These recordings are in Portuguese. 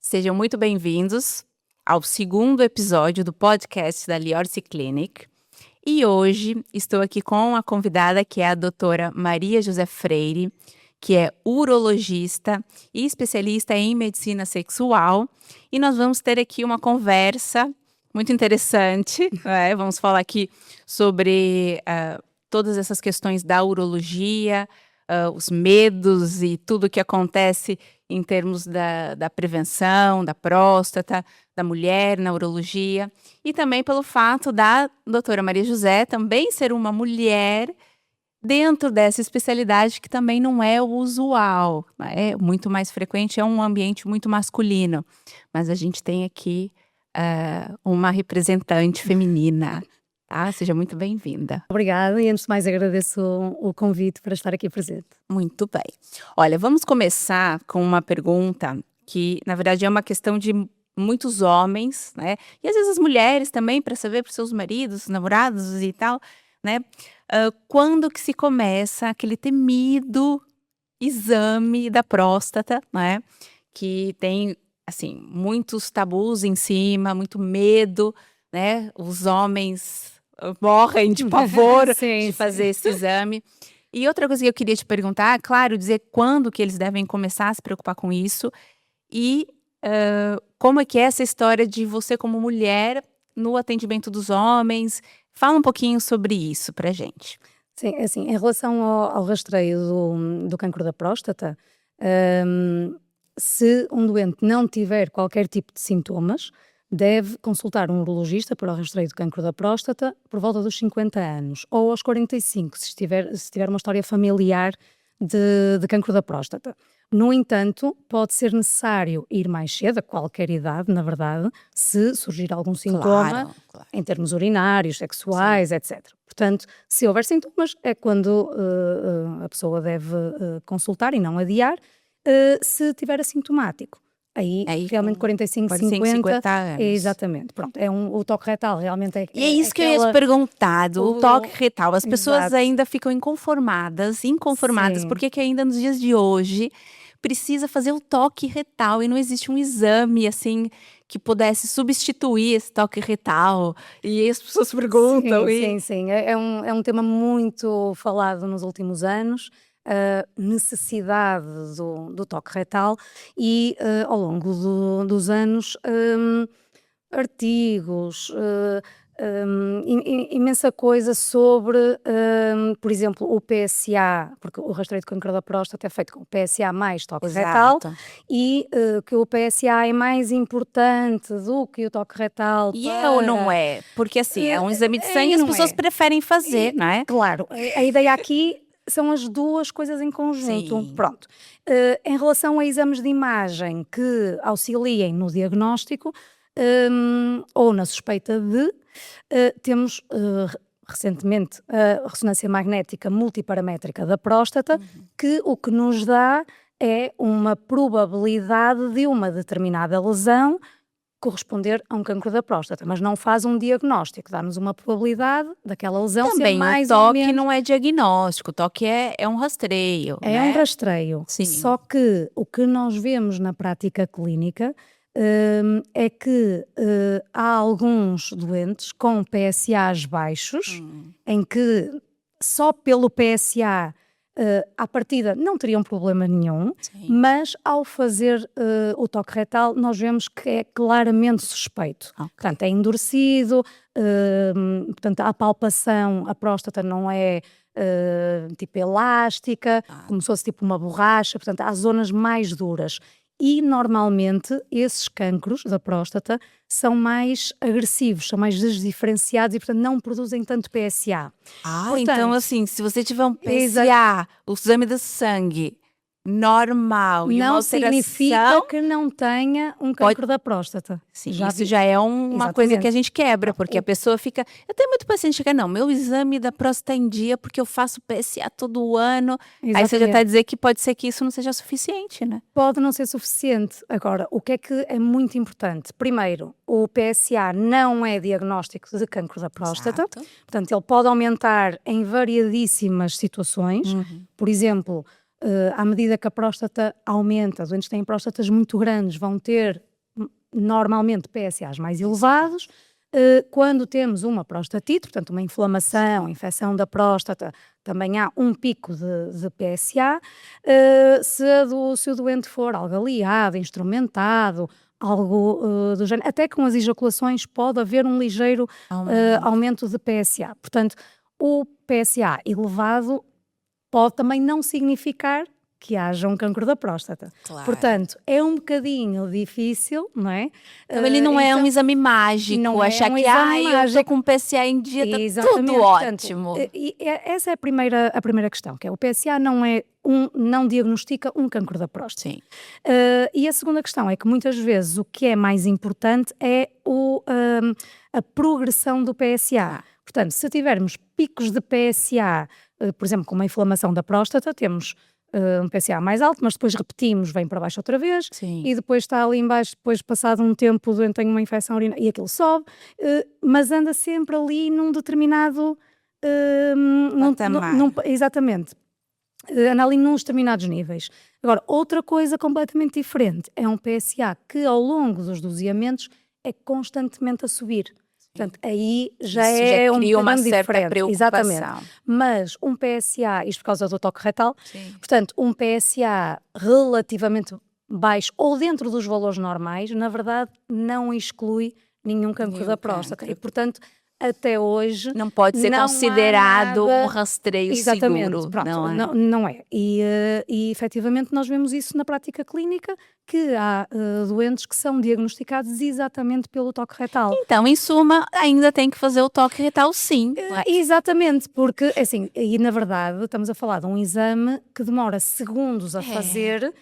Sejam muito bem-vindos ao segundo episódio do podcast da Liorsi Clinic. E hoje estou aqui com a convidada que é a doutora Maria José Freire, que é urologista e especialista em medicina sexual. E nós vamos ter aqui uma conversa muito interessante, né? Vamos falar aqui sobre todas essas questões da urologia, os medos e tudo o que acontece em termos da prevenção, da próstata, da mulher na urologia. E também pelo fato da doutora Maria José também ser uma mulher dentro dessa especialidade que também não é o usual, é muito mais frequente, é um ambiente muito masculino. Mas a gente tem aqui uma representante feminina, tá? Seja muito bem-vinda. Obrigada e antes de mais agradeço o convite para estar aqui presente. Muito bem. Olha, vamos começar com uma pergunta que, na verdade, é uma questão de muitos homens, né? E às vezes as mulheres também, para saber para os seus maridos, namorados e tal, né? Quando que se começa aquele temido exame da próstata, né? Que tem, assim, muitos tabus em cima, muito medo, né? Os homens morrem de pavor de fazer esse exame. E outra coisa que eu queria te perguntar, claro, dizer quando que eles devem começar a se preocupar com isso e como é que é essa história de você como mulher no atendimento dos homens. Fala um pouquinho sobre isso pra gente. Sim, assim, em relação ao rastreio do cancro da próstata, se um doente não tiver qualquer tipo de sintomas, deve consultar um urologista para o rastreio do cancro da próstata por volta dos 50 anos ou aos 45, se tiver uma história familiar de cancro da próstata. No entanto, pode ser necessário ir mais cedo, a qualquer idade, na verdade, se surgir algum sintoma, claro. Em termos urinários, sexuais, sim, etc. Portanto, se houver sintomas, é quando a pessoa deve consultar e não adiar, se tiver assintomático. Aí realmente 45, 50 anos. Exatamente, pronto, o toque retal realmente é. E é isso que eu ia te perguntar, o toque retal. As pessoas ainda ficam inconformadas, sim, porque que ainda nos dias de hoje precisa fazer o toque retal e não existe um exame, assim, que pudesse substituir esse toque retal. E as pessoas perguntam. Sim. É um tema muito falado nos últimos anos. Necessidade do toque retal e ao longo dos anos artigos, imensa coisa sobre, por exemplo, o PSA, porque o rastreio de cancro da próstata é feito com o PSA mais toque retal e que o PSA é mais importante do que o toque retal. E é ou não é? Porque assim, é um exame de sangue e as pessoas preferem fazer, não é? Claro, a ideia aqui são as duas coisas em conjunto. Sim. Pronto. Em relação a exames de imagem que auxiliem no diagnóstico ou na suspeita de, temos recentemente a ressonância magnética multiparamétrica da próstata, que o que nos dá é uma probabilidade de uma determinada lesão corresponder a um cancro da próstata, mas não faz um diagnóstico, dá-nos uma probabilidade daquela lesão também ser mais o toque ou menos. Não é diagnóstico, o toque é um rastreio. É, né? Um rastreio, sim. Só que o que nós vemos na prática clínica é que há alguns doentes com PSAs baixos, em que só pelo PSA à partida não teriam problema nenhum, sim, mas ao fazer o toque retal nós vemos que é claramente suspeito. Okay. Portanto, é endurecido, portanto, a palpação, a próstata não é tipo elástica, como se fosse tipo uma borracha, portanto, há zonas mais duras. E, normalmente, esses cancros da próstata são mais agressivos, são mais desdiferenciados e, portanto, não produzem tanto PSA. Portanto, então, assim, se você tiver um PSA, o exame de sangue normal e uma alteração, significa que não tenha um cancro da próstata. Sim, isso já é uma coisa que a gente quebra, porque a pessoa fica... Eu tenho muito paciente que chega, não, meu exame da próstata é em dia porque eu faço PSA todo ano. Exatamente. Aí você já está a dizer que pode ser que isso não seja suficiente, né? Pode não ser suficiente. Agora, o que é muito importante? Primeiro, o PSA não é diagnóstico de cancro da próstata. Exato. Portanto, ele pode aumentar em variadíssimas situações. Por exemplo, à medida que a próstata aumenta, os doentes têm próstatas muito grandes, vão ter normalmente PSAs mais elevados. Quando temos uma prostatite, portanto uma inflamação, infecção da próstata, também há um pico de PSA. Se o doente for algo aliado, instrumentado, algo do género, até com as ejaculações pode haver um ligeiro aumento de PSA. Portanto, o PSA elevado pode também não significar que haja um cancro da próstata. Claro. Portanto, é um bocadinho difícil, não é? Então ele não é um exame mágico, não achar é um que exame eu mágico. estou com PSA em dia, tá Exatamente. tudo Portanto, ótimo. Essa é a primeira questão, que é o PSA não diagnostica um cancro da próstata. Sim. E a segunda questão é que muitas vezes o que é mais importante é a progressão do PSA. Portanto, se tivermos picos de PSA, por exemplo, com uma inflamação da próstata, temos um PSA mais alto, mas depois repetimos, vem para baixo outra vez. Sim. E depois está ali em baixo, depois passado um tempo o doente tem uma infecção urinária e aquilo sobe, mas anda sempre ali num determinado... patamar. Exatamente. Anda ali nos determinados níveis. Agora, outra coisa completamente diferente é um PSA que ao longo dos doseamentos é constantemente a subir. Portanto, aí já é um cria uma bocadinho certa diferente. preocupação. Exatamente. Mas um PSA, isto por causa do toque retal, Sim. portanto, um PSA relativamente baixo ou dentro dos valores normais, na verdade, não exclui nenhum cancro da próstata. E, portanto, até hoje... Não pode ser considerado um rastreio Exatamente, seguro. pronto, Não é? não é. E efetivamente nós vemos isso na prática clínica, que há doentes que são diagnosticados exatamente pelo toque retal. Então, em suma, ainda tem que fazer o toque retal, sim. Exatamente, porque, assim, e na verdade estamos a falar de um exame que demora segundos a fazer,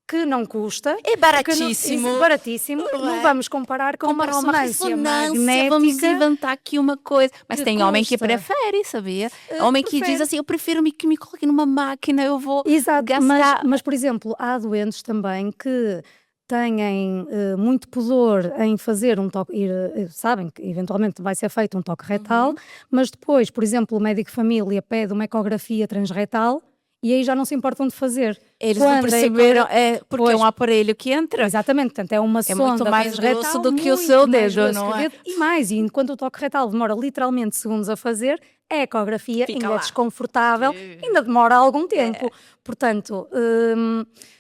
que não custa. É baratíssimo. Baratíssimo. Não vamos comparar com uma ressonância magnética. Vamos inventar aqui uma coisa. Mas tem homem que custa. prefere, sabia? Homem que diz assim, eu prefiro que me coloquem numa máquina, eu vou gastar... Mas, por exemplo, há doentes também que têm muito pudor em fazer um toque, sabem que eventualmente vai ser feito um toque retal, mas depois, por exemplo, o médico de família pede uma ecografia transretal e aí já não se importam de fazer. Eles não perceberam, porque é um aparelho que entra. Exatamente, portanto é uma sonda muito mais transretal, grosso do que o seu dedo, não é? E enquanto o toque retal demora literalmente segundos a fazer, a ecografia Fica ainda lá. é desconfortável, ainda demora algum tempo. Portanto,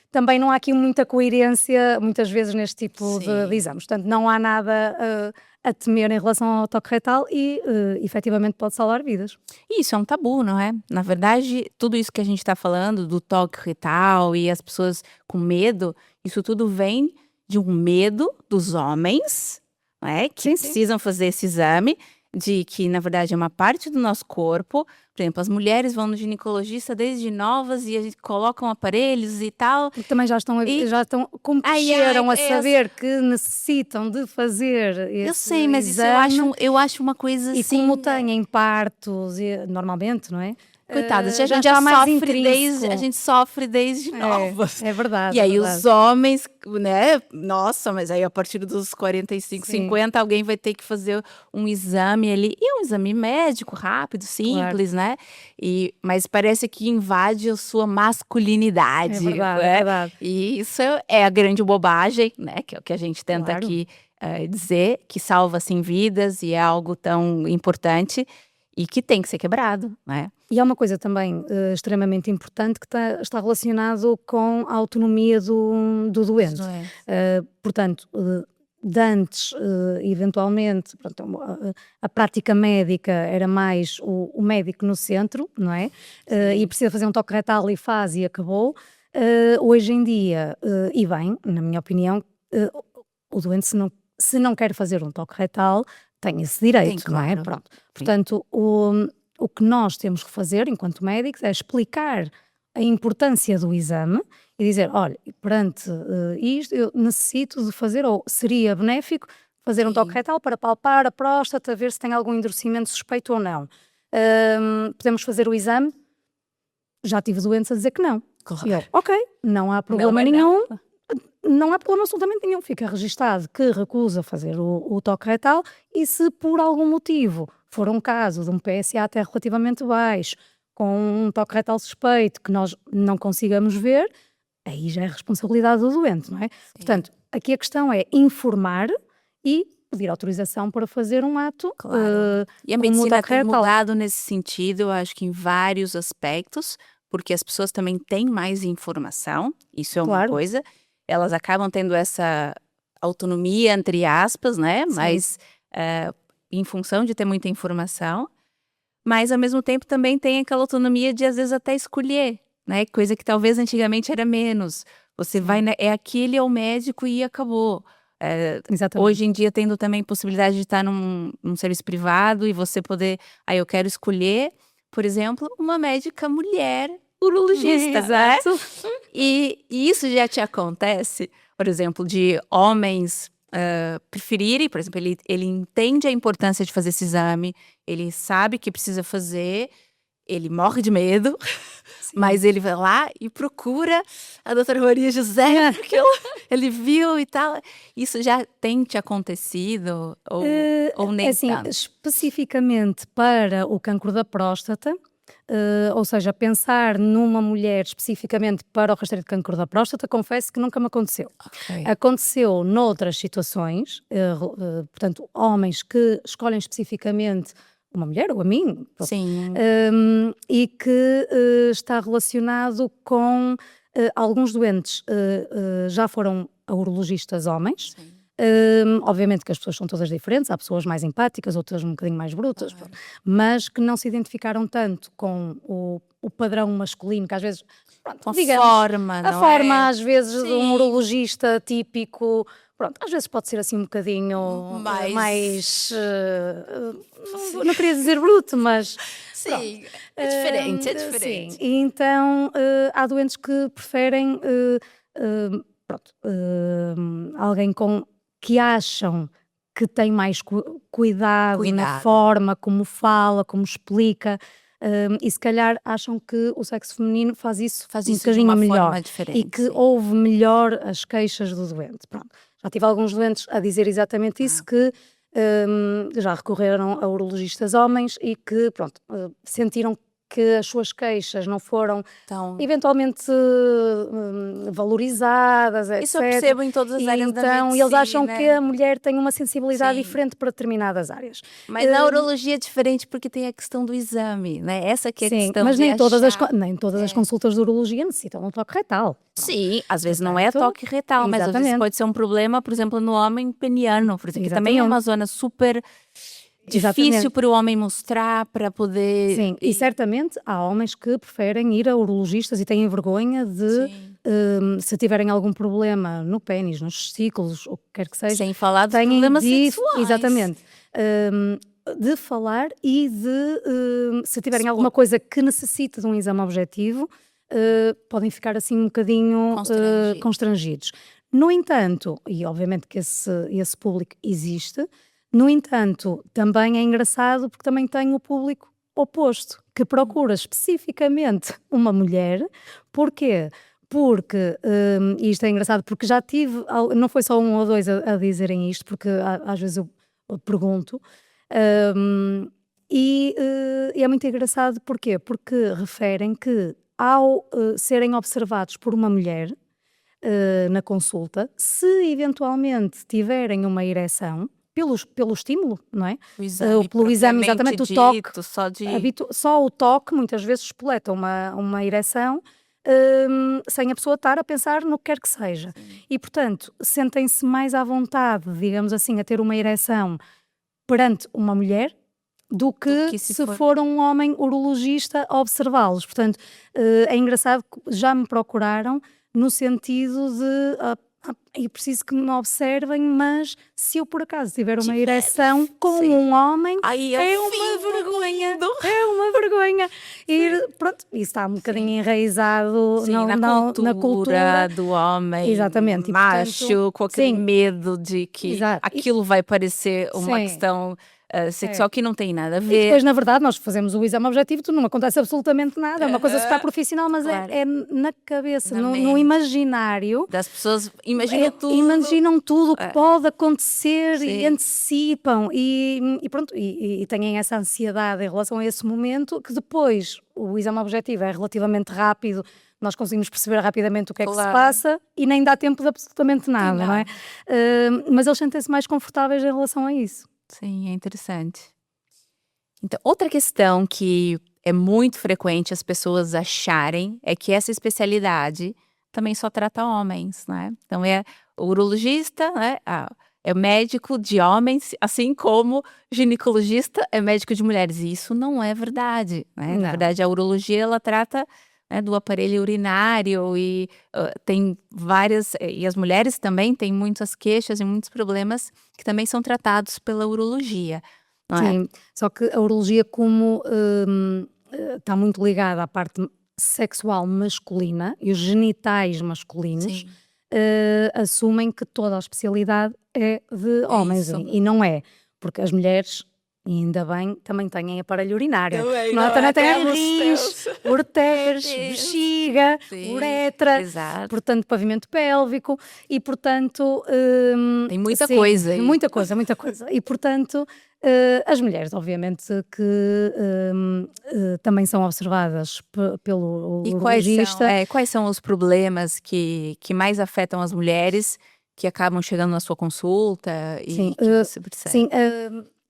também não há aqui muita coerência, muitas vezes, neste tipo de exames. Portanto, não há nada a temer em relação ao toque retal e, efetivamente, pode salvar vidas. E isso é um tabu, não é? Na verdade, tudo isso que a gente está falando do toque retal e as pessoas com medo, isso tudo vem de um medo dos homens, não é? Que precisam fazer esse exame, de que, na verdade, é uma parte do nosso corpo. Por exemplo, as mulheres vão no ginecologista desde novas e a gente colocam aparelhos e tal. E também já estão como cresceram a saber que necessitam de fazer esse Eu sei, mas exame, isso eu acho uma coisa e assim... como têm partos, normalmente, não é? Coitadas, a gente está mais sofre desde novas. É verdade. E aí verdade. os homens, né? Nossa, mas aí a partir dos 45, 50, alguém vai ter que fazer um exame ali. E é um exame médico, rápido, simples, né? Mas parece que invade a sua masculinidade. É verdade, né? é verdade. E isso é a grande bobagem, né? Que é o que a gente tenta aqui dizer, que salva assim vidas e é algo tão importante. E que tem que ser quebrado, né? E há uma coisa também extremamente importante que está relacionado com a autonomia do doente. Portanto, de antes, eventualmente, pronto, a prática médica era mais o médico no centro, não é? E precisa fazer um toque retal e faz e acabou. Hoje em dia, e bem, na minha opinião, o doente se não quer fazer um toque retal, tem esse direito, não é? Pronto. Portanto, o que nós temos que fazer, enquanto médicos, é explicar a importância do exame e dizer, olha, perante isto, eu necessito de fazer, ou seria benéfico, fazer um toque retal para palpar a próstata, ver se tem algum endurecimento suspeito ou não. Podemos fazer o exame? Já tive doentes a dizer que não. Claro. E eu, ok, não há problema nenhum. Não há problema absolutamente nenhum, fica registado que recusa fazer o toque retal e se por algum motivo for um caso de um PSA até relativamente baixo, com um toque retal suspeito que nós não consigamos ver, aí já é responsabilidade do doente, não é? Portanto, aqui a questão é informar e pedir autorização para fazer um ato. Claro. E a medicina tem mudado nesse sentido, eu acho que em vários aspectos, porque as pessoas também têm mais informação, isso é uma coisa, elas acabam tendo essa autonomia, entre aspas, né? Mas em função de ter muita informação, mas ao mesmo tempo também tem aquela autonomia de às vezes até escolher, né? Coisa que talvez antigamente era menos. Você vai, é aquele é o médico e acabou. Hoje em dia tendo também possibilidade de estar num serviço privado e você poder, eu quero escolher, por exemplo, uma médica mulher urologista, né? E isso já te acontece, por exemplo, de homens preferirem, por exemplo, ele entende a importância de fazer esse exame, ele sabe que precisa fazer, ele morre de medo, mas ele vai lá e procura a doutora Maria José, porque ele viu e tal. Isso já tem te acontecido ou nem assim, tanto? Especificamente para o cancro da próstata, ou seja, pensar numa mulher especificamente para o rastreio de cancro da próstata, confesso que nunca me aconteceu. Aconteceu noutras situações, portanto, homens que escolhem especificamente uma mulher ou a mim, e que está relacionado com alguns doentes já foram a urologistas homens. Obviamente que as pessoas são todas diferentes, há pessoas mais empáticas, outras um bocadinho mais brutas, mas que não se identificaram tanto com o padrão masculino, que às vezes, pronto, digamos, a forma às vezes de um urologista típico, pronto, às vezes pode ser assim um bocadinho mais não queria dizer bruto, mas sim, é diferente, é diferente. Sim. E então há doentes que preferem alguém que acham que tem mais cuidado na forma como fala, como explica, e se calhar acham que o sexo feminino faz isso um bocadinho melhor e que ouve melhor as queixas do doente. Pronto. Já tive alguns doentes a dizer exatamente isso, que já recorreram a urologistas homens e que, pronto, sentiram que as suas queixas não foram eventualmente valorizadas, etc. Isso eu percebo em todas as áreas da medicina. Então eles acham que a mulher tem uma sensibilidade diferente para determinadas áreas. Mas na urologia é diferente porque tem a questão do exame, né? Essa que é a questão. Mas nem todas as consultas de urologia necessitam um toque retal. Sim, às vezes não é toque retal, mas às vezes pode ser um problema, por exemplo, no homem peniano, por exemplo, que também é uma zona super difícil para o homem mostrar, para poder... Sim, e certamente há homens que preferem ir a urologistas e têm vergonha de, se tiverem algum problema no pênis, nos testículos, o que quer que seja... Sem falar dos problemas sexuais. Exatamente. De falar e de, se tiverem alguma coisa que necessite de um exame objetivo, podem ficar assim um bocadinho constrangidos. No entanto, e obviamente que esse público existe... No entanto, também é engraçado porque também tem o público oposto, que procura especificamente uma mulher. Porquê? Porque, e isto é engraçado, porque já tive, não foi só um ou dois a dizerem isto, porque às vezes eu pergunto, e é muito engraçado, porquê? Porque referem que ao serem observados por uma mulher na consulta, se eventualmente tiverem uma ereção, pelo estímulo, não é? Pelo exame, exatamente, o toque. Só o toque muitas vezes espoleta uma ereção sem a pessoa estar a pensar no que quer que seja. E, portanto, sentem-se mais à vontade, digamos assim, a ter uma ereção perante uma mulher do que se for um homem urologista a observá-los. Portanto, é engraçado que já me procuraram no sentido de... eu preciso que me observem, mas se eu por acaso tiver uma ereção com um homem, é uma vergonha. É uma vergonha. E pronto, isso está um bocadinho enraizado na cultura do homem, exatamente, macho, portanto, com aquele medo de que aquilo vai parecer uma questão sexual que não tem nada a ver. E depois, na verdade, nós fazemos o exame objetivo, não acontece absolutamente nada, é uma coisa super profissional, mas é na cabeça, no imaginário das pessoas, imaginam tudo o que pode acontecer e antecipam e pronto, e têm essa ansiedade em relação a esse momento, que depois o exame objetivo é relativamente rápido, nós conseguimos perceber rapidamente o que é que se Claro. passa e nem dá tempo de absolutamente nada, Sim, não é? Mas eles sentem-se mais confortáveis em relação a isso. Sim, é interessante. Então, outra questão que é muito frequente as pessoas acharem é que essa especialidade também só trata homens, né? Então é o urologista, né? É o médico de homens, assim como ginecologista é médico de mulheres. E isso não é verdade, né? Na Não. verdade, a urologia ela trata, né, do aparelho urinário e tem várias. E as mulheres também têm muitas queixas e muitos problemas que também são tratados pela urologia, não é? Sim, só que a urologia como está muito ligada à parte sexual masculina e os genitais masculinos, Sim. assumem que toda a especialidade é de homens isso. e não é, porque as mulheres, e ainda bem, também têm aparelho urinário. Também, Não é? não Também é? têm Temos, rins, ureteres, Temos. bexiga, Sim, uretra, exato. portanto, pavimento pélvico e, portanto, Tem muita sim, coisa aí. muita coisa, muita coisa. E, portanto, as mulheres, obviamente, que também são observadas pelo E urologista. quais são os problemas que mais afetam as mulheres que acabam chegando na sua consulta Sim, e que você percebe? sim,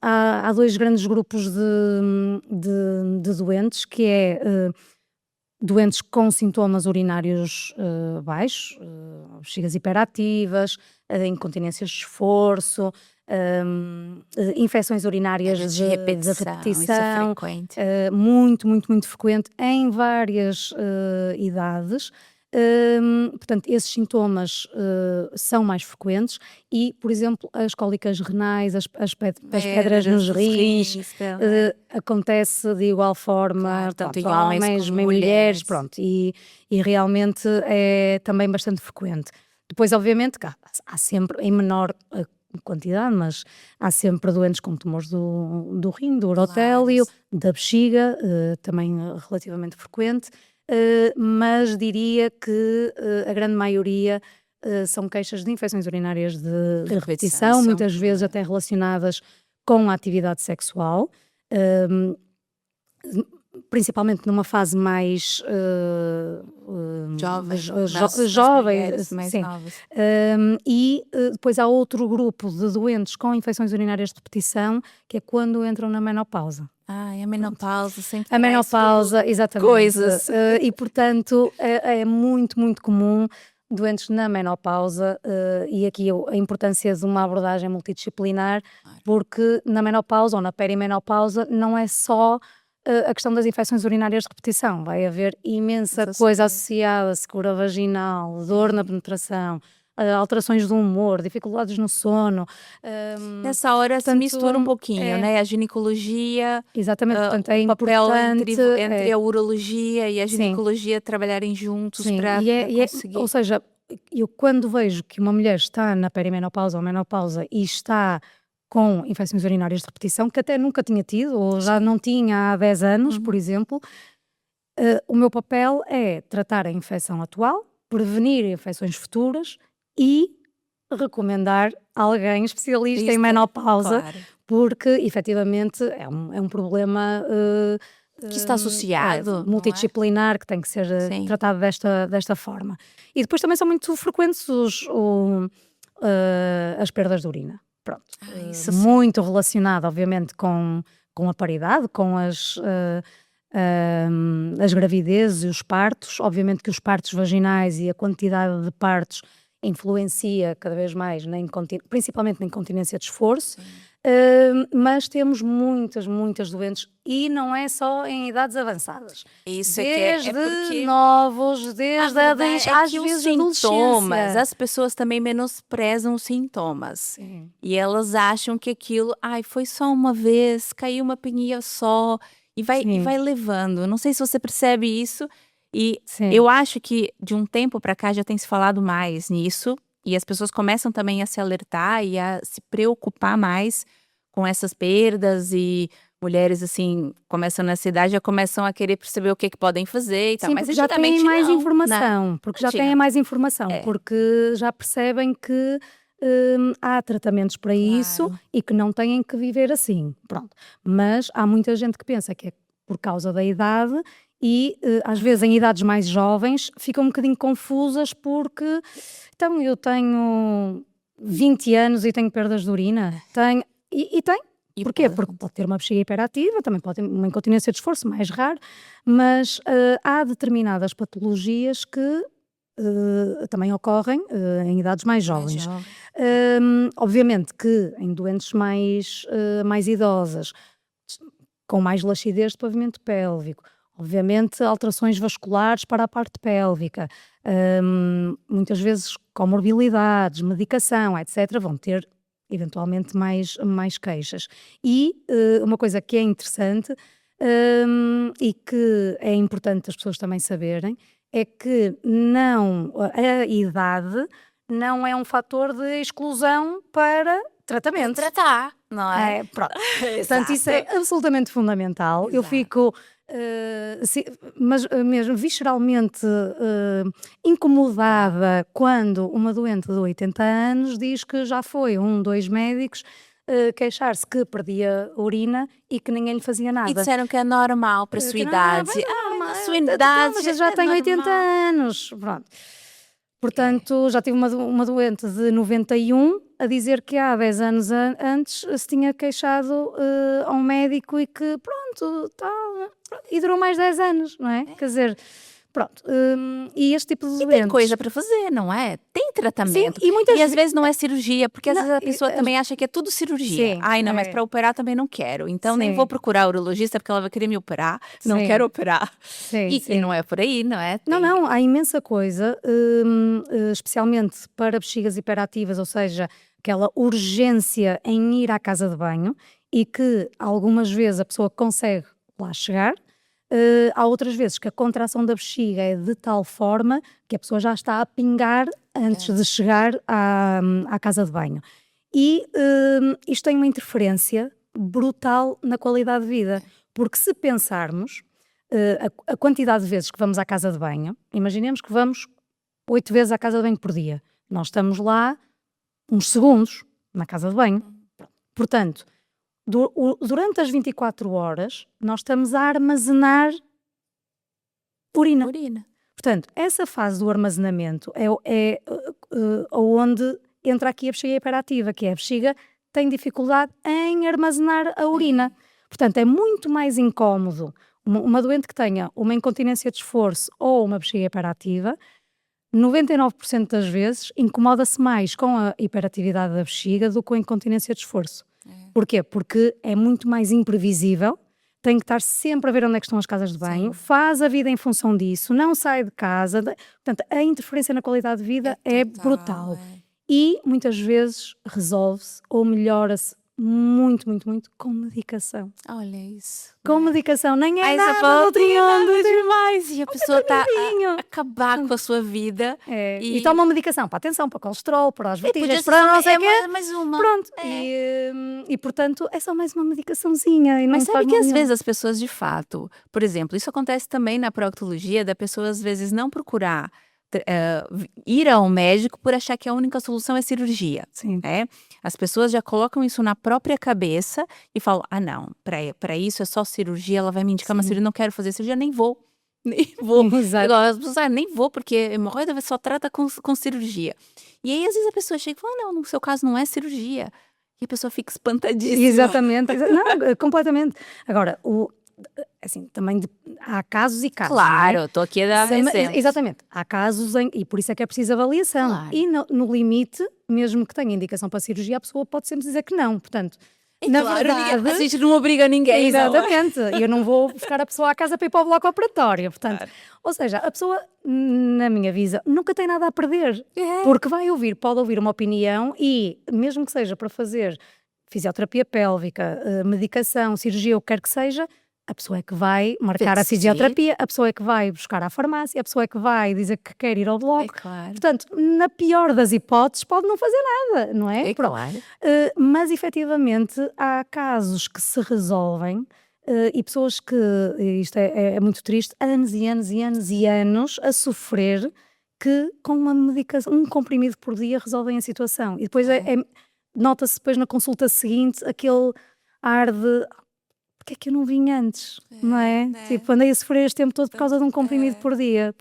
há 2 grandes grupos de doentes, que é, doentes com sintomas urinários, baixos, bexigas hiperativas, incontinências de esforço, infecções urinárias De de repetição, isso é repetição, frequente. muito, muito, muito frequente em várias, idades. Portanto, esses sintomas, são mais frequentes e, por exemplo, as cólicas renais, as pedras nos Dos rins, também. acontece de igual forma, Claro, tanto pronto, em homens homens, como mulheres, mulheres. pronto, e realmente é também bastante frequente. Depois, obviamente, que há sempre, em menor quantidade, mas há sempre doentes com tumores do rim, do urotélio, da bexiga, também relativamente frequente, mas diria que a grande maioria são queixas de infecções urinárias de repetição, isso é um muitas vezes problema. até relacionadas com a atividade sexual. hum, Principalmente numa fase mais Jovem, das jovem, mulheres mais sim. novas. Depois há outro grupo de doentes com infecções urinárias de repetição, que é quando entram na menopausa. Ai, a menopausa sempre A traz menopausa, exatamente. coisas. E portanto é muito, muito comum doentes na menopausa, e aqui a importância de uma abordagem multidisciplinar, porque na menopausa ou na perimenopausa não é só a questão das infecções urinárias de repetição, vai haver imensa Essas coisa coisas. associada, secura vaginal, dor na penetração, alterações do humor, dificuldades no sono. Nessa hora se Portanto, mistura um pouquinho, é, né, a ginecologia, exatamente, portanto é o papel importante, entre a urologia e a sim. ginecologia trabalharem juntos Sim, para ou conseguir. seja, eu quando vejo que uma mulher está na perimenopausa ou menopausa e está com infecções urinárias de repetição, que até nunca tinha tido ou já não tinha há 10 anos, por exemplo, o meu papel é tratar a infecção atual, prevenir infecções futuras e recomendar alguém especialista em Isso, menopausa, claro. porque efetivamente é um problema Que está associado, não é? multidisciplinar que tem que ser Sim. tratado desta forma. E depois também são muito frequentes as perdas de urina. Pronto. Isso sim. Muito relacionado, obviamente, com a paridade, com as gravidezes e os partos. Obviamente que os partos vaginais e a quantidade de partos influencia cada vez mais, principalmente na incontinência de esforço, mas temos muitas, muitas doentes e não é só em idades avançadas. Isso é Desde porque novos, desde às que os vezes sintomas, adolescência. as pessoas também menosprezam os sintomas. Sim. E elas acham que aquilo, ai, foi só uma vez, caiu uma pinguinha só, e Sim. vai levando. Eu não sei se você percebe isso, e Sim. eu acho que de um tempo para cá já tem se falado mais nisso, e as pessoas começam também a se alertar e a se preocupar mais com essas perdas, e mulheres, assim, começam nessa idade, já começam a querer perceber o que podem fazer e tal. Sim, Mas porque já têm antigamente mais não, né? informação, É. porque já percebem que há tratamentos para isso Claro. e que não têm que viver assim, pronto. Mas há muita gente que pensa que é por causa da idade e às vezes em idades mais jovens ficam um bocadinho confusas porque então eu tenho 20 anos e tenho perdas de urina? Tenho, e tem. Porquê? Porque pode ter uma bexiga hiperativa, também pode ter uma incontinência de esforço, mais raro, mas há determinadas patologias que também ocorrem em idades mais jovens. Obviamente que em doentes mais idosas, com mais laxidez de pavimento pélvico, obviamente alterações vasculares para a parte pélvica, muitas vezes comorbilidades, medicação, etc., vão ter eventualmente mais queixas. E uma coisa que é interessante e que é importante as pessoas também saberem é que a idade não é um fator de exclusão para tratamento. Tratar, não é? Pronto. Portanto, isso é absolutamente fundamental. Exato. Eu fico, mas mesmo visceralmente incomodada quando uma doente de 80 anos diz que já foi 2 médicos queixar-se que perdia urina e que ninguém lhe fazia nada. E disseram que é normal para a sua idade. Na sua idade mas já tenho 80 anos. Pronto. Portanto, já tive uma doente de 91 a dizer que há 10 anos antes se tinha queixado a um médico e que pronto, tal, e durou mais 10 anos, não é? Quer dizer, pronto, e este tipo de E doentes... tem coisa para fazer, não é? Tem tratamento. Sim, e às vezes não é cirurgia, porque às vezes a pessoa também acha que é tudo cirurgia. Sim, Ai, não, mas para operar também não quero. Então nem Sim. vou procurar a urologista porque ela vai querer me operar. Não Sim. quero operar. Sim, E não é por aí, não é? Não, há imensa coisa, especialmente para bexigas hiperativas, ou seja, aquela urgência em ir à casa de banho e que algumas vezes a pessoa consegue lá chegar. Há outras vezes que a contração da bexiga é de tal forma que a pessoa já está a pingar antes de chegar à casa de banho. E isto tem uma interferência brutal na qualidade de vida, porque se pensarmos a quantidade de vezes que vamos à casa de banho, imaginemos que vamos 8 vezes à casa de banho por dia. Nós estamos lá uns segundos na casa de banho. Portanto, durante as 24 horas, nós estamos a armazenar urina. Portanto, essa fase do armazenamento é onde entra aqui a bexiga hiperativa, que é a bexiga tem dificuldade em armazenar a urina. Portanto, é muito mais incómodo uma doente que tenha uma incontinência de esforço ou uma bexiga hiperativa, 99% das vezes incomoda-se mais com a hiperatividade da bexiga do que com a incontinência de esforço. Porquê? Porque é muito mais imprevisível, tem que estar sempre a ver onde é que estão as casas de banho, faz a vida em função disso, não sai de casa. Portanto, a interferência na qualidade de vida é brutal. E muitas vezes resolve-se ou melhora-se muito com medicação. Olha isso. Com medicação, nem é nada do outro mundo demais. E a pessoa está a acabar com a sua vida. E toma uma medicação para atenção, para colesterol, para as vertigens, para não sei o quê. Mais uma. Pronto. E portanto é só mais uma medicaçãozinha. E não Mas sabe que às nenhum. vezes as pessoas de fato, por exemplo, isso acontece também na proctologia, da pessoa às vezes não procurar ir ao médico por achar que a única solução é cirurgia. Sim. Né? As pessoas já colocam isso na própria cabeça e falam, não, para isso é só cirurgia, ela vai me indicar uma cirurgia, não quero fazer cirurgia, nem vou. Nem vou. Exato. Igual as pessoas, nem vou, porque hemorroida só trata com cirurgia. E aí, às vezes, a pessoa chega e fala, não, no seu caso não é cirurgia. E a pessoa fica espantadíssima. Exatamente. Não, completamente. Agora, assim, também há casos e casos. Claro, não é? estou aqui a dar exemplos. Exatamente. Há casos e por isso é que é preciso avaliação. Claro. E no limite, mesmo que tenha indicação para cirurgia, a pessoa pode sempre dizer que não. Portanto, na claro, verdade... a gente não obriga ninguém. Exatamente. E eu não vou buscar a pessoa à casa para ir para o bloco operatório. Portanto, claro. Ou seja, a pessoa, na minha visão, nunca tem nada a perder. Porque pode ouvir uma opinião e, mesmo que seja para fazer fisioterapia pélvica, medicação, cirurgia, o que quer que seja, a pessoa é que vai marcar a fisioterapia, a pessoa é que vai buscar à farmácia, a pessoa é que vai dizer que quer ir ao bloco. Claro. Portanto, na pior das hipóteses, pode não fazer nada, não é? Claro. Mas, efetivamente, há casos que se resolvem e pessoas que, isto é muito triste, anos e anos e anos e anos a sofrer que com uma medicação, um comprimido por dia resolvem a situação. E depois nota-se depois na consulta seguinte aquele ar de... porque é que eu não vim antes, não é? Tipo, andei a sofrer este tempo todo por causa de um comprimido por dia.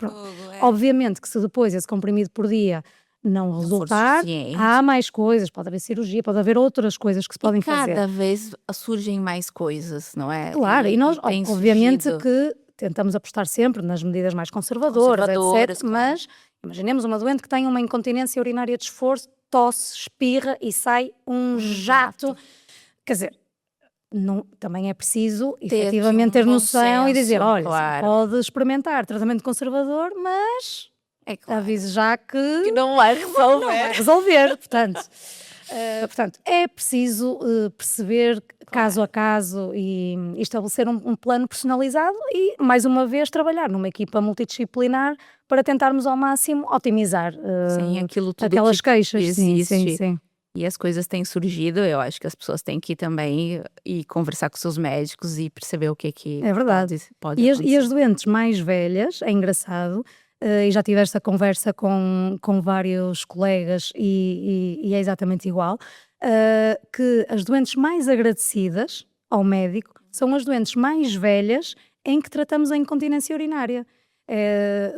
Obviamente que se depois esse comprimido por dia não resultar, há mais coisas, pode haver cirurgia, pode haver outras coisas que se podem fazer. Cada vez surgem mais coisas, não é? Claro, e nós obviamente que tentamos apostar sempre nas medidas mais conservadoras, etc. Claro. Mas imaginemos uma doente que tem uma incontinência urinária de esforço, tosse, espirra e sai um jato. Quer dizer, também é preciso efetivamente ter noção e dizer, olha, pode experimentar tratamento conservador, mas avise já que não vai resolver. Não vai resolver, portanto, é preciso perceber caso a caso e estabelecer um plano personalizado e, mais uma vez, trabalhar numa equipa multidisciplinar para tentarmos ao máximo otimizar aquelas queixas. Sim. E as coisas têm surgido, eu acho que as pessoas têm que também ir conversar com seus médicos e perceber o que é verdade. pode acontecer. E as doentes mais velhas, é engraçado, e já tive esta conversa com vários colegas e é exatamente igual, que as doentes mais agradecidas ao médico são as doentes mais velhas em que tratamos a incontinência urinária.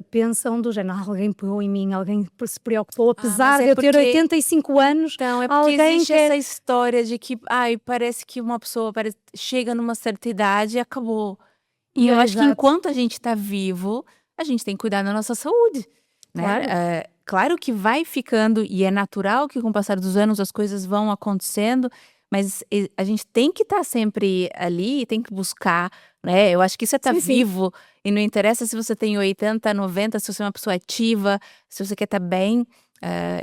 Pensam do género, alguém pegou em mim, alguém se preocupou, apesar de eu ter 85 anos. Então, é porque existe essa história de que parece que uma pessoa chega numa certa idade e acabou. E eu acho que enquanto a gente está vivo, a gente tem que cuidar da nossa saúde, né? Claro. Claro que vai ficando, e é natural que com o passar dos anos as coisas vão acontecendo, mas a gente tem que estar sempre ali, tem que buscar, né? Eu acho que isso é estar vivo, e não interessa se você tem 80, 90, se você é uma pessoa ativa, se você quer estar bem,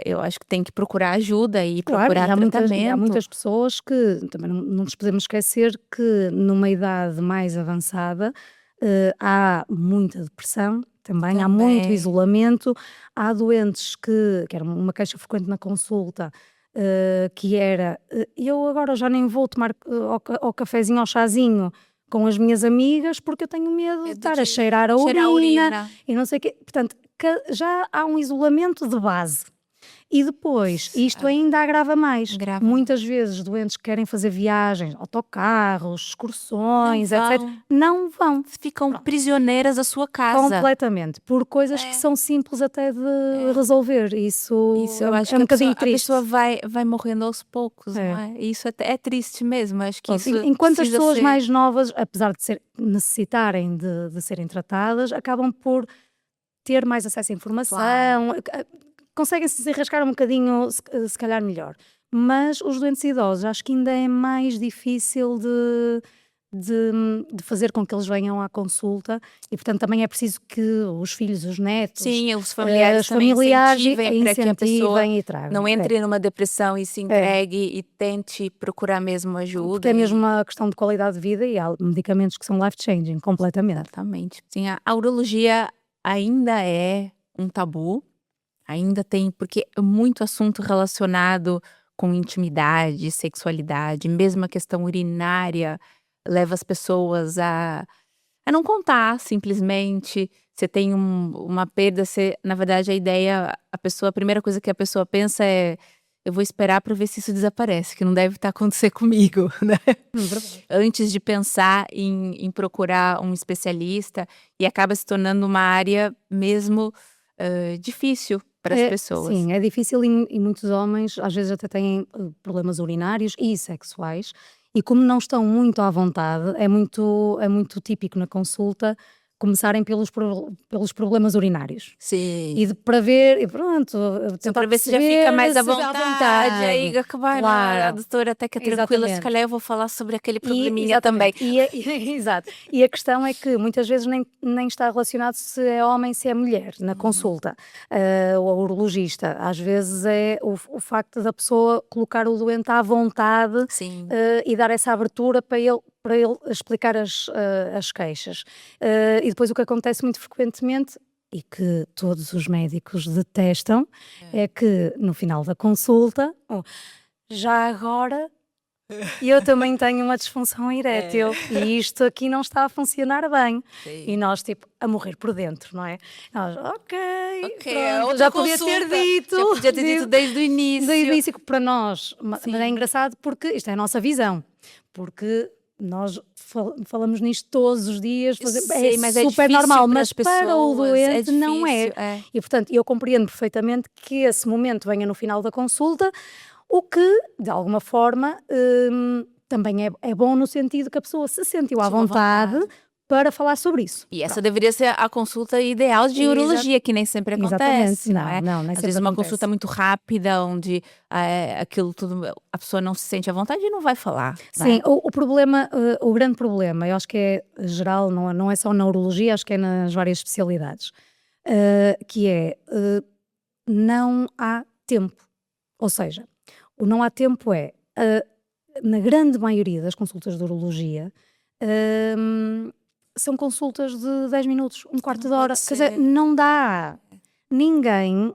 eu acho que tem que procurar ajuda e procurar tratamento. Há muitas pessoas que, também não nos podemos esquecer que numa idade mais avançada, há muita depressão, também há muito isolamento, há doentes que era uma queixa frequente na consulta, que era, eu agora já nem vou tomar ao cafezinho, ao chazinho com as minhas amigas porque eu tenho medo de estar a cheirar a urina e não sei o quê. Portanto, já há um isolamento de base. E depois, isto ainda agrava mais. Muitas vezes doentes que querem fazer viagens, autocarros, excursões, etc. Não vão. Ficam prisioneiras da sua casa. Completamente. Por coisas que são simples até de resolver. Isso eu acho é um bocadinho triste. A pessoa vai morrendo aos poucos, não é? Isso é triste mesmo. Acho que isso enquanto as pessoas mais novas, apesar de necessitarem de serem tratadas, acabam por ter mais acesso à informação, conseguem-se desenrascar um bocadinho, se calhar melhor. Mas os doentes idosos, acho que ainda é mais difícil de fazer com que eles venham à consulta e, portanto, também é preciso que os filhos, os netos, os familiares também incentivem para que a pessoa e tragam. Não entre numa depressão e se entregue e tente procurar mesmo ajuda. Porque é mesmo uma questão de qualidade de vida e há medicamentos que são life-changing, completamente. Exatamente. Sim, a urologia ainda é um tabu. Ainda tem, porque é muito assunto relacionado com intimidade, sexualidade, mesmo a questão urinária leva as pessoas a não contar, simplesmente. Você tem uma perda, na verdade a primeira coisa que a pessoa pensa é, eu vou esperar para ver se isso desaparece, que não deve acontecer comigo, né? Antes de pensar em procurar um especialista, e acaba se tornando uma área mesmo difícil para as pessoas. Sim, é difícil e muitos homens às vezes até têm problemas urinários e sexuais e como não estão muito à vontade, é muito típico na consulta começarem pelos problemas urinários. Sim. E para ver, e pronto, para ver se já fica mais à vontade. Aí acabar, claro. A doutora até que é tranquila, se calhar eu vou falar sobre aquele probleminha também. Exato. E a questão é que muitas vezes nem está relacionado se é homem, se é mulher, na consulta. O urologista, às vezes é o facto da pessoa colocar o doente à vontade e dar essa abertura para ele explicar as queixas. E depois o que acontece muito frequentemente, e que todos os médicos detestam, é que no final da consulta, já agora, eu também tenho uma disfunção erétil e isto aqui não está a funcionar bem. Sim. E nós, tipo, a morrer por dentro, não é? Nós, pronto, já podia ter dito. Já podia ter dito desde o início. Desde o início, que para nós, mas é engraçado porque isto é a nossa visão. Porque nós falamos nisto todos os dias, mas é super normal, mas para o doente não é. E portanto, eu compreendo perfeitamente que esse momento venha no final da consulta, o que, de alguma forma, também é bom no sentido que a pessoa se sentiu à vontade para falar sobre isso. E essa deveria ser a consulta ideal de urologia, que nem sempre acontece. Exatamente. Não, nem Às sempre vezes uma acontece. consulta muito rápida, onde aquilo tudo, a pessoa não se sente à vontade e não vai falar. Sim, o problema, o grande problema, eu acho que é geral, não é só na urologia, acho que é nas várias especialidades, que é não há tempo. Ou seja, o não há tempo na grande maioria das consultas de urologia, são consultas de 10 minutos, um quarto de hora. Quer dizer, não dá. Ninguém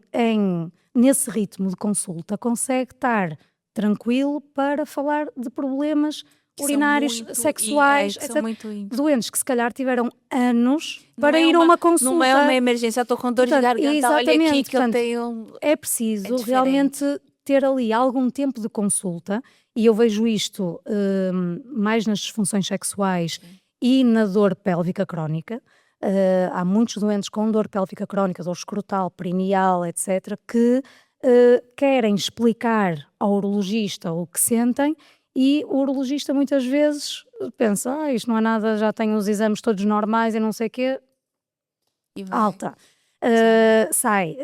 nesse ritmo de consulta consegue estar tranquilo para falar de problemas urinários, sexuais, etc. Doentes que se calhar tiveram anos para ir a uma consulta. Não é uma emergência, estou com dor de garganta, olha aqui que eu tenho... É preciso realmente ter ali algum tempo de consulta, e eu vejo isto mais nas disfunções sexuais e na dor pélvica crónica. Há muitos doentes com dor pélvica crónica, dor escrotal, perineal, etc., que querem explicar ao urologista o que sentem, e o urologista muitas vezes pensa, isto não é nada, já tenho os exames todos normais e não sei o quê, alta, sai.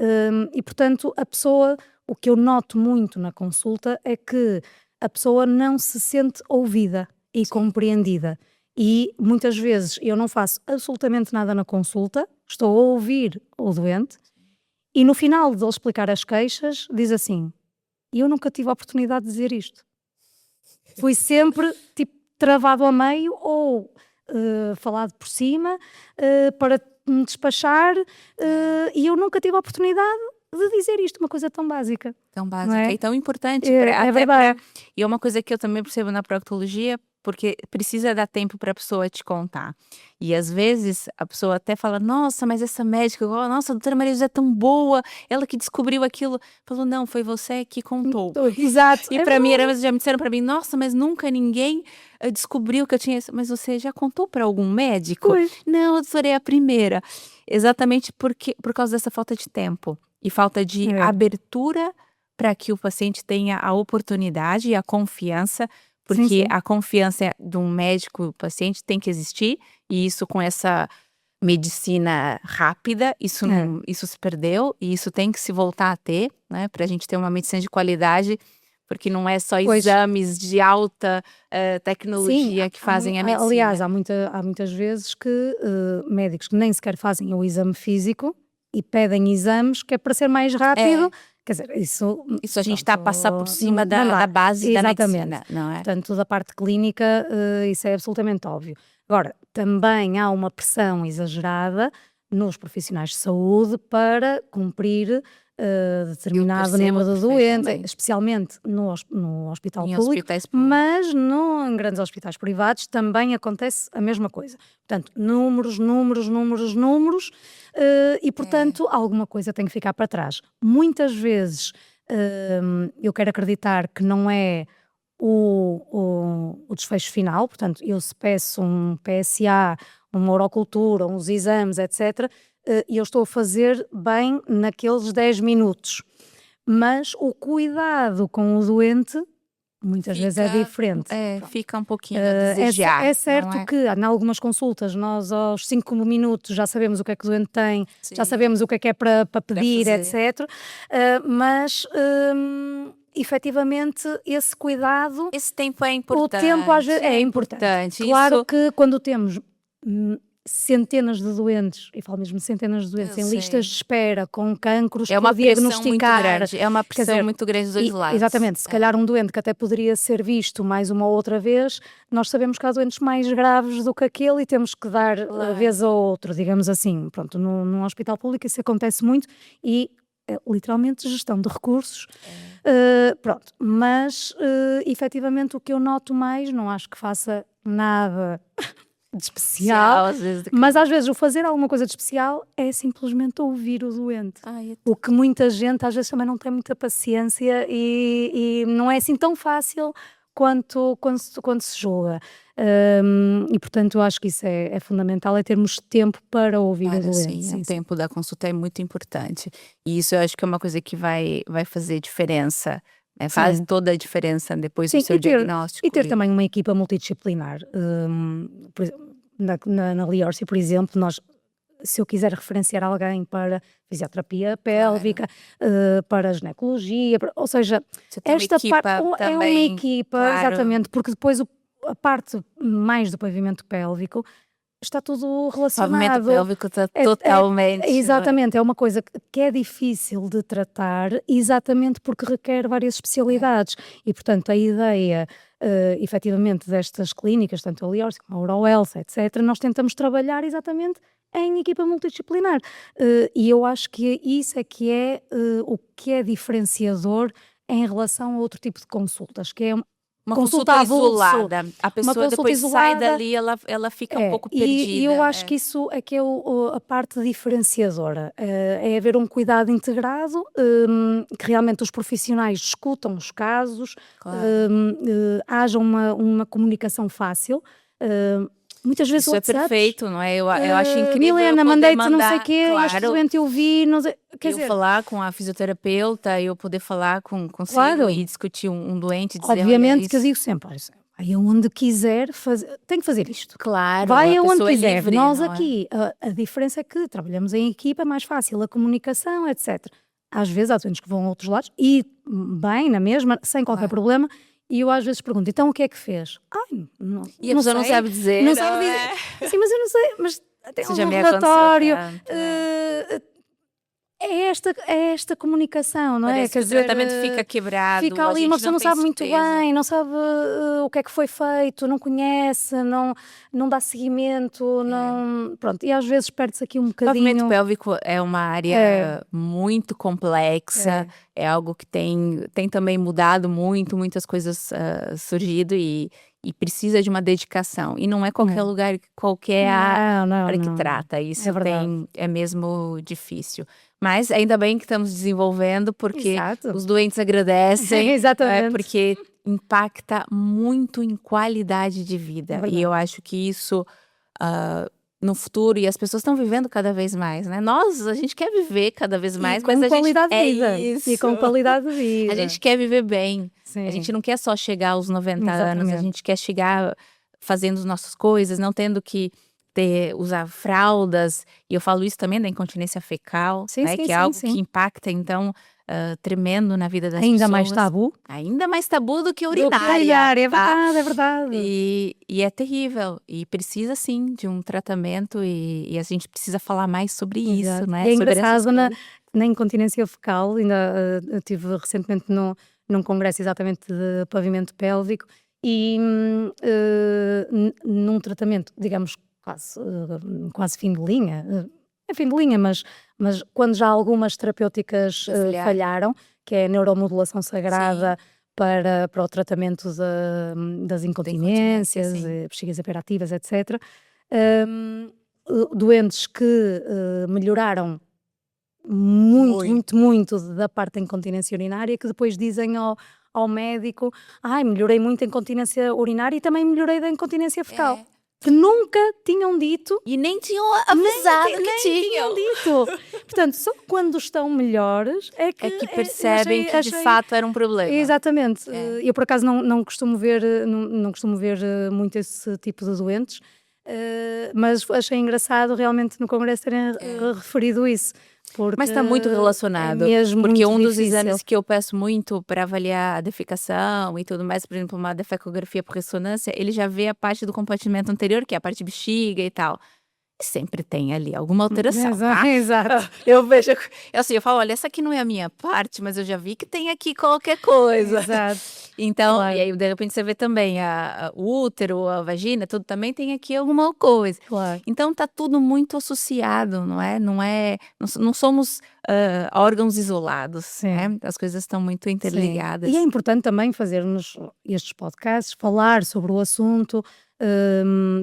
E portanto a pessoa, o que eu noto muito na consulta é que a pessoa não se sente ouvida e compreendida. E muitas vezes eu não faço absolutamente nada na consulta, estou a ouvir o doente, e no final de ele explicar as queixas, diz assim: eu nunca tive a oportunidade de dizer isto. Fui sempre tipo travado a meio ou falado por cima para me despachar, e eu nunca tive a oportunidade de dizer isto, uma coisa tão básica. Tão básica e tão importante. É verdade. E é uma coisa que eu também percebo na proctologia, porque precisa dar tempo para a pessoa te contar. E às vezes a pessoa até fala, nossa, mas essa médica, nossa, a doutora Maria José é tão boa, ela que descobriu aquilo. Falou, não, foi você que contou. Exato. E para mim, já me disseram para mim, nossa, mas nunca ninguém descobriu que eu tinha isso. Mas você já contou para algum médico? Pois. Não, a doutora é a primeira. Exatamente por causa dessa falta de tempo e falta de abertura para que o paciente tenha a oportunidade e a confiança, porque a confiança de um médico e paciente tem que existir, e isso com essa medicina rápida, isso se perdeu, e isso tem que se voltar a ter, né, para a gente ter uma medicina de qualidade, porque não é só exames de alta tecnologia que fazem a medicina. Aliás, há muitas vezes que médicos que nem sequer fazem o exame físico e pedem exames que é para ser mais rápido. Quer dizer, isso a gente está a passar por cima da base da medicina, não é? Portanto, da parte clínica, isso é absolutamente óbvio. Agora, também há uma pressão exagerada nos profissionais de saúde para cumprir determinado número de doentes, especialmente no hospital público, mas em grandes hospitais privados também acontece a mesma coisa. Portanto, números, e portanto alguma coisa tem que ficar para trás. Muitas vezes eu quero acreditar que não é o desfecho final, portanto eu se peço um PSA, uma urocultura, uns exames, etc., e eu estou a fazer bem naqueles 10 minutos, mas o cuidado com o doente muitas vezes é diferente. Fica um pouquinho a desejar. É certo que em algumas consultas nós aos 5 minutos já sabemos o que é que o doente tem, já sabemos o que é para pedir, etc. Mas efetivamente esse cuidado, esse tempo é importante. O tempo às vezes é importante. Claro que quando temos centenas de doentes, e falo mesmo centenas de doentes em listas de espera, com cancros por diagnosticar. É uma pressão muito grande dos dois lados. Exatamente, se calhar um doente que até poderia ser visto mais uma ou outra vez, nós sabemos que há doentes mais graves do que aquele e temos que dar a vez ao outro, digamos assim. Pronto, num hospital público isso acontece muito e literalmente gestão de recursos. Pronto, mas efetivamente o que eu noto mais, não acho que faça nada de especial, mas às vezes o fazer alguma coisa de especial é simplesmente ouvir o doente. O que muita gente às vezes também não tem muita paciência e não é assim tão fácil quanto se julga. E portanto eu acho que isso é fundamental, é termos tempo para ouvir o doente. Sim, o tempo da consulta é muito importante. E isso eu acho que é uma coisa que vai fazer diferença, né? Faz toda a diferença depois do Sim, seu diagnóstico. e ter também uma equipa multidisciplinar. Por exemplo, na Liorsi, por exemplo, se eu quiser referenciar alguém para fisioterapia pélvica, para ginecologia, ou seja, esta parte é uma equipa, exatamente, porque depois a parte mais do pavimento pélvico está tudo relacionado. O pavimento pélvico está totalmente... Exatamente, é uma coisa que é difícil de tratar, exatamente porque requer várias especialidades. E, portanto, a ideia, efetivamente, destas clínicas, tanto a Liorsi como a Uro-Health, etc., nós tentamos trabalhar exatamente em equipa multidisciplinar. E eu acho que isso é que é o que é diferenciador em relação a outro tipo de consultas, que é uma consulta isolada. A pessoa depois sai dali, ela fica um pouco perdida. E eu acho que isso é que é a parte diferenciadora. É haver um cuidado integrado, que realmente os profissionais escutam os casos, haja uma comunicação fácil. Muitas vezes isso é perfeito, não é? Eu acho incrível. Milena, mandei-te não sei o quê, este doente eu vi, não sei, falar com a fisioterapeuta, eu poder falar consigo e discutir um doente. Dizer, obviamente que eu digo sempre, vai aonde quiser fazer, tem que fazer isto. Claro, vai aonde quiser. Livre, nós aqui, a diferença é que trabalhamos em equipa, é mais fácil a comunicação, etc. Às vezes há doentes que vão a outros lados e bem, na mesma, sem qualquer problema. E eu às vezes pergunto, então o que é que fez? Não, e a pessoa não sabe dizer. Não sabe dizer. Sim, mas eu não sei. Mas tem um relatório. É esta comunicação, não é? Quer dizer, o tratamento fica quebrado. Fica ali, uma pessoa não sabe muito bem, não sabe o que é que foi feito, não conhece, não dá seguimento, não... Pronto, e às vezes perde-se aqui um bocadinho... O pavimento pélvico é uma área muito complexa, é algo que tem também mudado muito, muitas coisas surgido e precisa de uma dedicação. E não é qualquer lugar, qualquer área que trata. Isso é mesmo difícil. Mas ainda bem que estamos desenvolvendo, porque os doentes agradecem. Exatamente. Porque impacta muito em qualidade de vida. E eu acho que isso, no futuro, e as pessoas estão vivendo cada vez mais, né? A gente quer viver cada vez mais, mas a gente... E com qualidade de vida. A gente quer viver bem. Sim. A gente não quer só chegar aos 90 anos, a gente quer chegar fazendo as nossas coisas, não tendo que usar fraldas. E eu falo isso também da incontinência fecal, né? Que é algo que impacta, então, tremendo na vida das pessoas. Ainda mais tabu. Ainda mais tabu do que urinária. É verdade. E é terrível. E precisa, sim, de um tratamento e a gente precisa falar mais sobre isso, né? É engraçado, na incontinência fecal, ainda estive recentemente num congresso exatamente de pavimento pélvico e num tratamento, digamos, quase fim de linha, fim de linha, mas quando já algumas terapêuticas falharam, que é a neuromodulação sagrada para o tratamento das incontinências, bexigas hiperativas, etc. Doentes que melhoraram muito da parte da incontinência urinária, que depois dizem ao médico, melhorei muito a incontinência urinária e também melhorei da incontinência fecal. Que nunca tinham dito. E nem tinham avisado que tinham dito. Portanto, só quando estão melhores é que percebem que de fato era um problema. Exatamente. Eu por acaso não costumo ver muito esse tipo de doentes, mas achei engraçado realmente no congresso terem referido isso. Mas está muito relacionado, porque um dos exames que eu peço muito para avaliar a defecação e tudo mais, por exemplo, uma defecografia por ressonância, ele já vê a parte do compartimento anterior, que é a parte de bexiga e tal. E sempre tem ali alguma alteração. Exato. Eu vejo, eu falo, olha, essa aqui não é a minha parte, mas eu já vi que tem aqui qualquer coisa. Exato. Então, e aí de repente você vê também o útero, a vagina, tudo também tem aqui alguma coisa. Claro. Então tá tudo muito associado, não somos órgãos isolados, né? As coisas estão muito interligadas. E é importante também fazermos estes podcasts, falar sobre o assunto,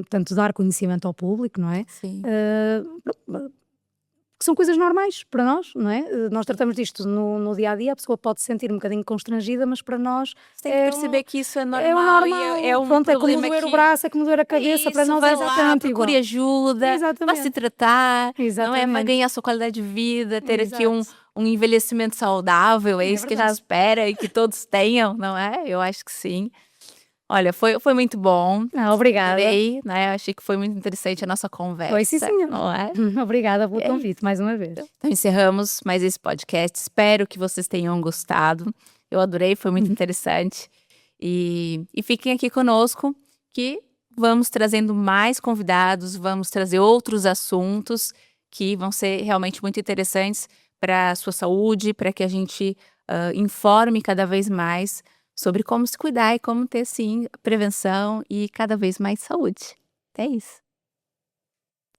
portanto, dar conhecimento ao público, não é? Sim. que são coisas normais para nós, não é? Nós tratamos disto no dia a dia, a pessoa pode se sentir um bocadinho constrangida, mas para nós Você tem que perceber que isso é normal. É o normal. É um Pronto, é como problema doer o que... braço, é como doer a cabeça, para nós é exatamente igual. Procure ajuda, vá se Exatamente. tratar, não é? Vai Exatamente. ganhar sua qualidade de vida, ter aqui Exato. um envelhecimento saudável, é É isso que a gente verdade. espera e que todos tenham, não é? Eu acho que sim. Olha, foi muito bom. Obrigada. Adorei, né? Achei que foi muito interessante a nossa conversa. Foi sim, senhor. Não é? Obrigada pelo convite, mais uma vez. Então encerramos mais esse podcast. Espero que vocês tenham gostado. Eu adorei, foi muito interessante. E fiquem aqui conosco, que vamos trazendo mais convidados, vamos trazer outros assuntos que vão ser realmente muito interessantes para a sua saúde, para que a gente informe cada vez mais sobre como se cuidar e como ter, sim, prevenção e cada vez mais saúde. É isso.